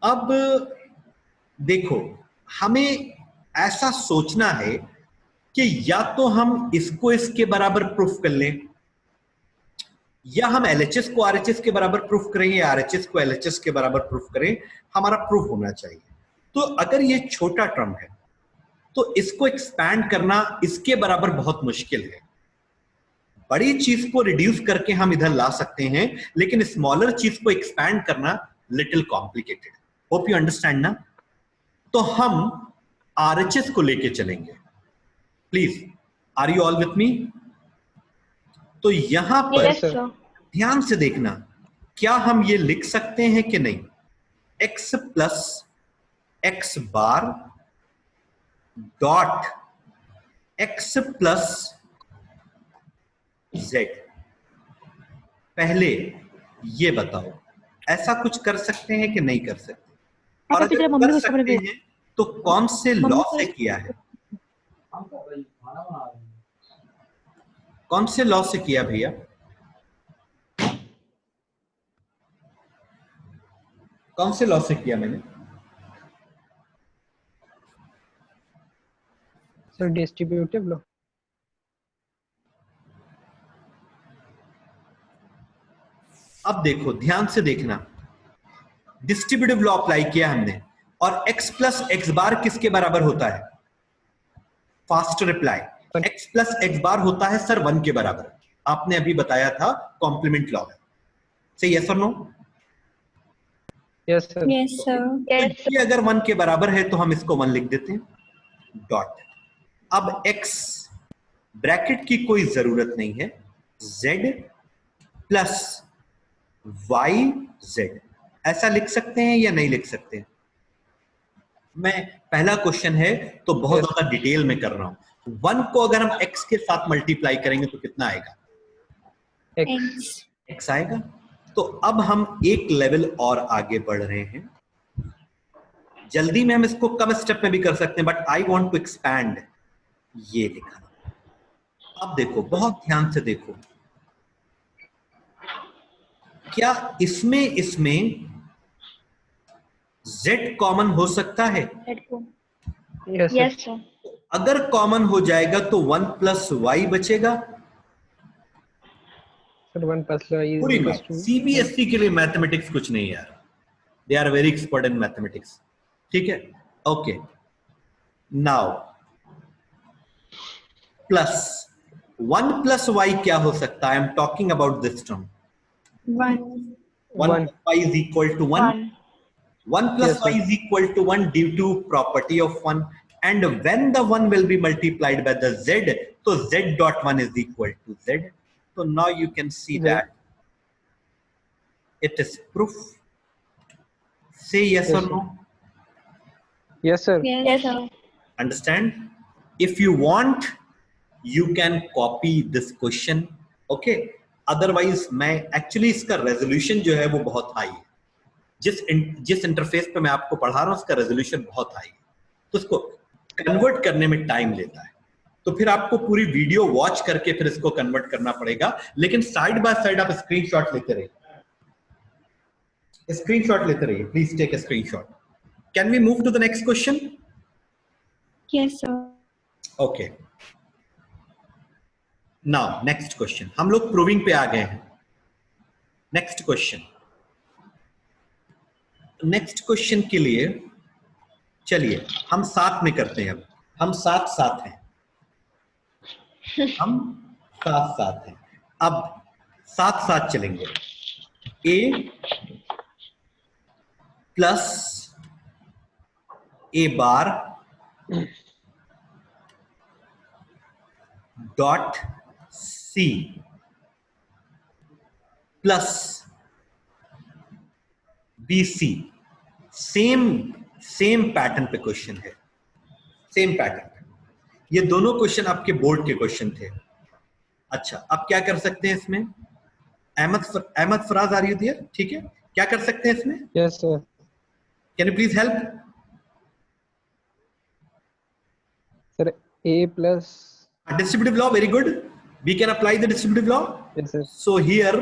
अब देखो, हमें ऐसा सोचना है कि या तो हम इसको इसके बराबर प्रूफ कर लें, या हम LHS को RHS के बराबर प्रूफ करें, या RHS को LHS के बराबर प्रूफ करें. हमारा प्रूफ होना चाहिए. तो अगर ये छोटा टर्म है तो इसको एक्सपैंड करना इसके बराबर बहुत मुश्किल है. बड़ी चीज को रिड्यूस करके हम इधर ला सकते हैं, लेकिन स्मॉलर चीज को एक्सपैंड करना little complicated. Hope you understand ना? तो हम RHS को लेके चलेंगे. Please, are you all with me? तो यहां पर Yes, sir. ध्यान से देखना, क्या हम ये लिख सकते हैं कि नहीं? x plus X bar dot x plus z. पहले ये बताओ, ऐसा कुछ कर सकते हैं कि नहीं कर सकते? और अगर अगर मम्मी कर को सकते कपड़े हैं तो कौन से लॉ से किया है? कौन से लॉ से किया भैया? कौन से लॉ से किया मैंने? Sir, distributive law. अब देखो, ध्यान से देखना, डिस्ट्रीब्यूटिव लॉ अप्लाई किया हमने, और x प्लस एक्स बार किसके बराबर होता है? Fast reply, x plus X bar होता है सर 1 के बराबर. आपने अभी बताया था कॉम्प्लीमेंट लॉ है. सही, yes or no? Yes, sir. Yes, sir. Yes, तो ये अगर 1 के बराबर है तो हम इसको 1 लिख देते हैं, डॉट. अब x ब्रैकेट की कोई जरूरत नहीं है, z प्लस y z. ऐसा लिख सकते हैं या नहीं लिख सकते? मैं पहला क्वेश्चन है तो बहुत ज्यादा डिटेल में कर रहा हूं. 1 को अगर हम x के साथ मल्टीप्लाई करेंगे तो कितना आएगा? X. X. x आएगा. तो अब हम एक लेवल और आगे बढ़ रहे हैं। जल्दी में हम इसको कम स्टेप में भी कर सकते हैं, but I want to expand. ये लिखा, अब देखो, बहुत ध्यान से देखो, क्या इसमें z कॉमन हो सकता है? Yes sir. Yes sir. अगर कॉमन हो जाएगा तो 1 प्लस वाई बचेगा। सर 1 प्लस y पूरी इज बात। टू। सीबीएसई के लिए मैथमेटिक्स कुछ नहीं यार, they are very expert in mathematics. ठीक है, okay. Now plus 1 plus y क्या हो सकता है? I am talking about this term. 1. 1 One. plus y is equal to 1. 1. 1 plus Yes, y sir. is equal to 1 due to property of 1. And when the 1 will be multiplied by the z, so z dot 1 is equal to z. So now you can see Z. that it is proof. Say yes, Yes, or sir. no. Yes sir. Yes sir. Understand? If you want, you can copy this question. Okay. Otherwise, मैं actually इसका resolution जो है वो बहुत high है। जिस interface पे मैं आपको पढ़ा रहा हूँ उसका रेजोल्यूशन बहुत हाई है, तो इसको कन्वर्ट करने में टाइम लेता है। तो फिर आपको पूरी वीडियो वॉच करके फिर इसको कन्वर्ट करना पड़ेगा। लेकिन साइड बाय साइड आप स्क्रीनशॉट लेते रहिए, please take a screenshot. Can we move to the next question? Yes, sir. Okay, now next question. हम लोग प्रूविंग पे आ गए हैं। नेक्स्ट क्वेश्चन के लिए चलिए हम साथ में करते हैं। अब हम साथ हैं, अब साथ चलेंगे। a plus a bar dot c plus bc। Same pattern पे क्वेश्चन है, सेम पैटर्न पे। ये दोनों क्वेश्चन आपके बोर्ड के क्वेश्चन थे। अच्छा, अब क्या कर सकते हैं इसमें? Ahmed Faraz, are you there? ठीक है, क्या कर सकते हैं इसमें? Yes sir. Can you please help? Sir a plus. Distributive law, very good, we can apply the distributive law. Yes sir. So here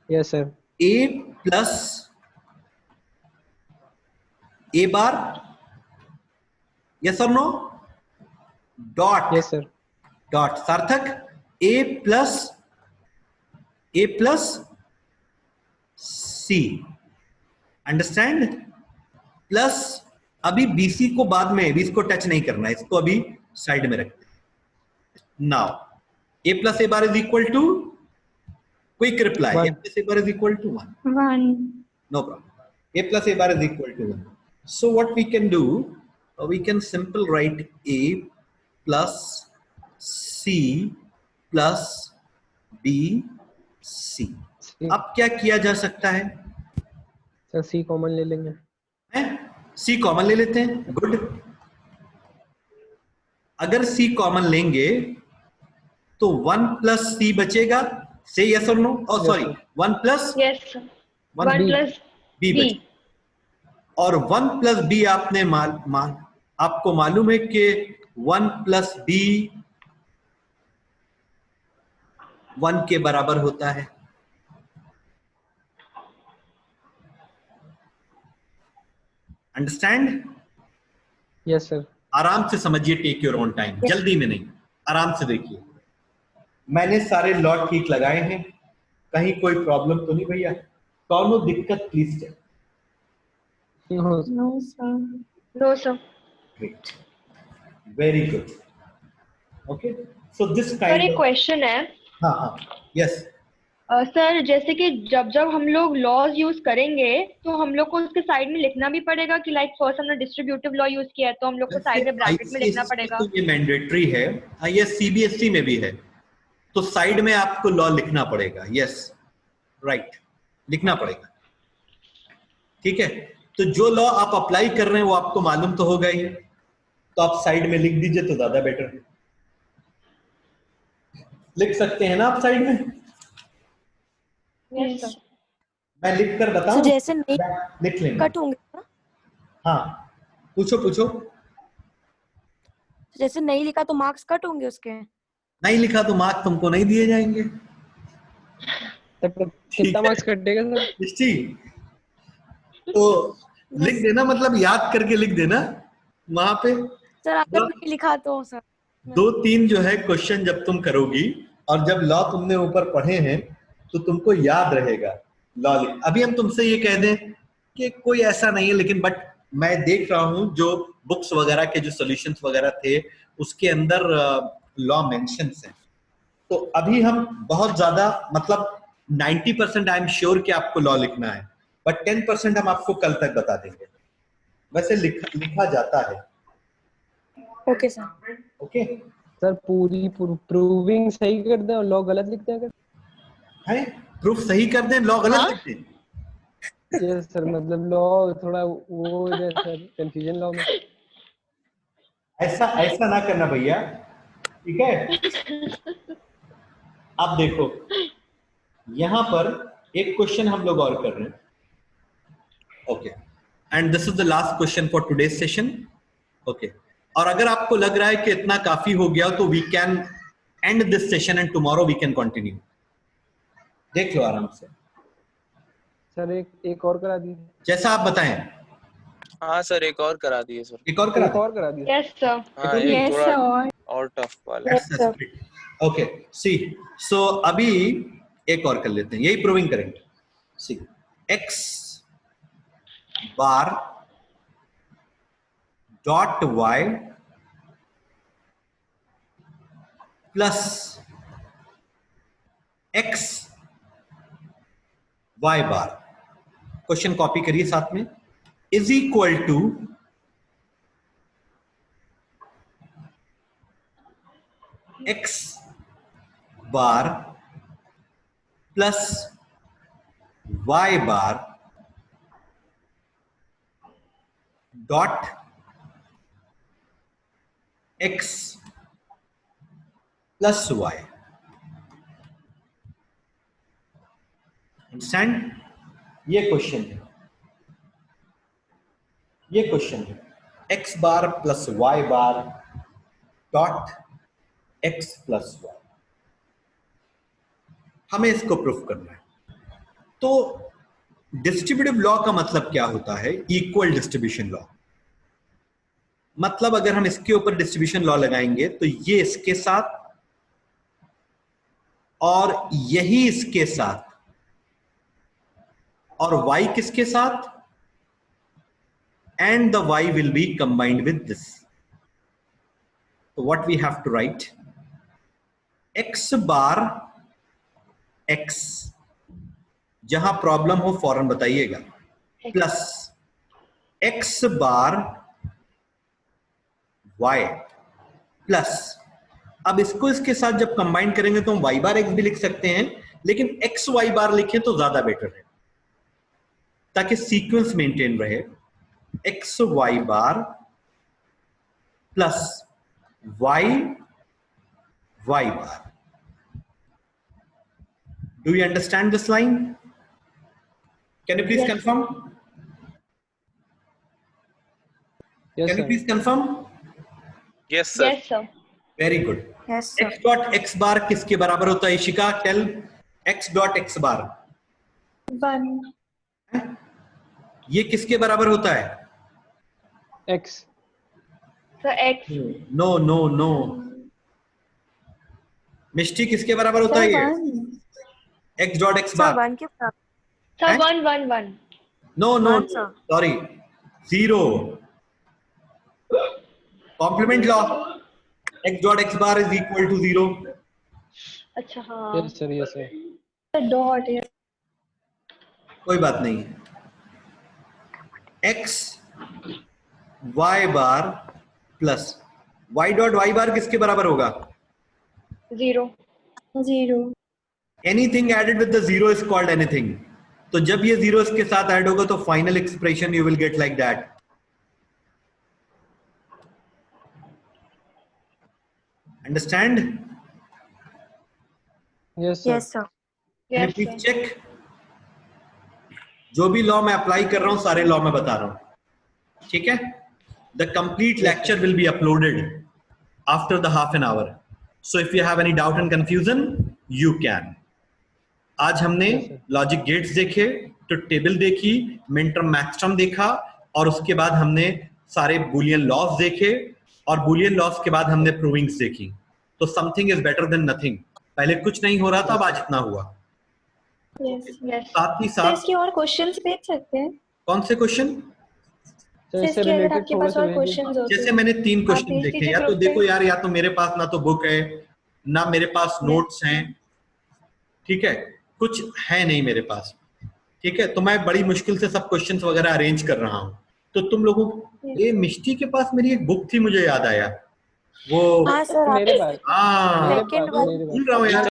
yes sir. a plus a bar, yes or no? Dot yes sir. Dot Sarthak a plus c, understand? Plus अभी bc को बाद में, अभी इसको touch नहीं करना है, इसको अभी साइड में रखते हैं। Now a plus a bar is equal to, quick reply, a plus a bar is equal to 1। 1. No problem. A plus A bar is equal to 1. So what we can do, we can simple write A plus C plus B C. अब क्या किया जा सकता है? Sir c common ले लेंगे। हैं? C common ले लेते हैं, गुड। अगर C कॉमन लेंगे तो 1 प्लस C बचेगा। से yes or no? O sorry, 1 plus Yes sir. 1 B plus B B. बचेगा। और 1 प्लस बी आपने आपको मालूम है कि 1 प्लस बी 1 के बराबर होता है। अंडरस्टैंड? Yes sir. आराम से समझिए, टेक योर ओन टाइम, जल्दी में नहीं, आराम से देखिए। मैंने सारे लॉ ठीक लगाए हैं, कहीं कोई प्रॉब्लम तो नहीं भैया? कौन दिक्कत please? No, sir. No sir. Great, very good. Okay, so this sir kind एक of, क्वेश्चन है। हाँ, yes. सर जैसे कि जब हम लोग लॉज यूज करेंगे तो हम लोग को उसके साइड में लिखना भी पड़ेगा कि लाइक फर्स्ट हमने डिस्ट्रीब्यूटिव लॉ यूज किया है तो हम लोग को साइड में ब्रैकेट में लिखना पड़ेगा। तो ये मैंडेटरी है, ये सीबीएसई में भी है, तो साइड में आपको लॉ लिखना पड़ेगा। यस, राइट, लिखना पड़ेगा। ठीक है, तो जो लॉ आप अप्लाई कर रहे हैं वो आपको मालूम तो होगा ही, तो आप साइड में लिख दीजिए तो ज्यादा बेटर। लिख सकते हैं ना आप साइड में? Yes sir. मैं लिख कर तो बताऊं? जैसे नहीं लिख लेना। कट होंगे ना, हाँ, पूछो पूछो। जैसे नहीं लिखा तो मार्क्स कट होंगे उसके। नहीं लिखा तो मार्क्स तुमको नहीं दिए जाएंगे। तब कितना मार्क्स कटेगा सर? निश्चय। तो लिख देना, मतलब याद करके लिख देना वहां पे। सर अगर नहीं लिखा तो सर 2-3 जो है क्वेश्चन जब तुम करोगी और जब लॉ तुमने ऊपर पढ़े हैं तो तुमको याद रहेगा लॉ। अभी हम तुमसे ये कह दें कि कोई ऐसा नहीं है, लेकिन बट मैं देख रहा हूं जो बुक्स वगैरह के जो सॉल्यूशंस वगैरह थे उसके अंदर लॉ मेंशन्स हैं। तो अभी हम बहुत ज्यादा, मतलब 90% आई एम श्योर कि आपको लॉ लिखना है, बट 10% हम आपको कल तक बता देंगे। वैसे लिखा जाता है। Okay sir. ओके सर पूरी प्रूविंग सही कर दें और लॉ गलत लिख दें अगर? है, प्रूफ सही कर दें, लॉ गलत लिख दें? यस सर, मतलब लॉ थोड़ा वो हो जाए सर, कंफ्यूजन लॉ में। ऐसा ऐसा ना करना भैया, ठीक है? आप देखो, यहां पर एक क्वेश्चन हम लोग और कर रहे हैं। Okay, and this is the last question for today's session. Okay, और अगर आपको लग रहा है कि इतना काफी हो गया तो we can end this session and tomorrow we can continue. देख लो आराम से, सर एक और करा दीजिए। जैसा आप बताएं। हाँ सर, एक और करा दिए सर। एक और करा एक और करा दीजिए। Yes sir. हाँ, एक यस थोड़ा सर। और टफ वाला। ओके सी, सो अभी एक और कर लेते हैं, यही प्रूविंग करेंगे। C, X bar dot Y plus x Y bar, question copy करिए साथ में, is equal to X bar plus Y bar dot X plus Y. Understand? ये क्वेश्चन है, ये क्वेश्चन है, X bar plus Y bar dot X plus Y, हमें इसको proof करना है। तो डिस्ट्रीब्यूटिव लॉ का मतलब क्या होता है? Equal distribution law. मतलब अगर हम इसके ऊपर डिस्ट्रीब्यूशन लॉ लगाएंगे तो ये इसके साथ और यही इसके साथ, और y किसके साथ, and the y will be combined with this. So what we have to write, x bar x, जहां प्रॉब्लम हो फौरन बताइएगा, प्लस x बार y प्लस, अब इसको इसके साथ जब कंबाइन करेंगे तो हम y बार x भी लिख सकते हैं, लेकिन x y बार लिखें तो ज्यादा बेटर है ताकि सीक्वेंस मेंटेन रहे। X Y bar plus Y Y bar. Do you understand this line? Can you please confirm? Yes can you sir. Please confirm? Yes sir. Yes sir. Very good. Yes X dot X bar किसके बराबर होता है Ishika? Tell. X dot X bar 1 ये किसके बराबर होता है? X. Sir X. No no no, Mishti किसके बराबर होता है सर ये? 1 x dot x sir bar. 1 के बराबर। सर हैं? 1 1 1। No no, 1 sir. Sorry, 0। Complement law, x dot x bar is equal to 0। अच्छा हाँ। Yes sir, yes sir. Dot कोई बात नहीं, x y bar plus y dot y bar किसके बराबर होगा? 0। 0 anything added with the 0 is called anything. तो जब ये 0 इसके साथ ऐड होगा तो final expression you will get like that. Understand? Yes sir. Yes sir. Can you yes please sir. check? जो भी लॉ मैं अप्लाई कर रहा हूं सारे लॉ मैं बता रहा हूं, ठीक है। The complete lecture will be uploaded after the half an hour, so if you have any doubt and confusion you can. आज हमने लॉजिक गेट्स देखे, तो टेबल देखी, मिन टर्म मैक्स टर्म देखा, और उसके बाद हमने सारे बुलियन लॉस देखे, और बुलियन लॉस के बाद हमने प्रूविंग्स देखी। तो something is better than nothing. पहले कुछ नहीं हो रहा था, अब आज इतना हुआ। यस यस साथ ही सर साथ इसके और क्वेश्चंस भेज सकते हैं कौन से क्वेश्चन? सर इससे इसके अगर related आपके थोड़ा पास सा और भेज क्वेश्चंस हो जैसे तो मैंने 3 आप क्वेश्चन भेज देखे, दीजिए या तो ग्रुप पे। देखो यार, या तो मेरे पास ना तो बुक है ना मेरे पास नोट्स हैं, ठीक है, कुछ है नहीं मेरे पास, ठीक है। तो मैं बड़ी मुश्किल से सब क्वेश्चंस वगैरह अरेंज कर रहा हूँ। तो तुम लोगों, ये मिष्टी के पास मेरी एक बुक थी, मुझे याद आया वो, हाँ सर मेरे आप पास हाँ सेकंड वाली भूल रहा हूँ यार।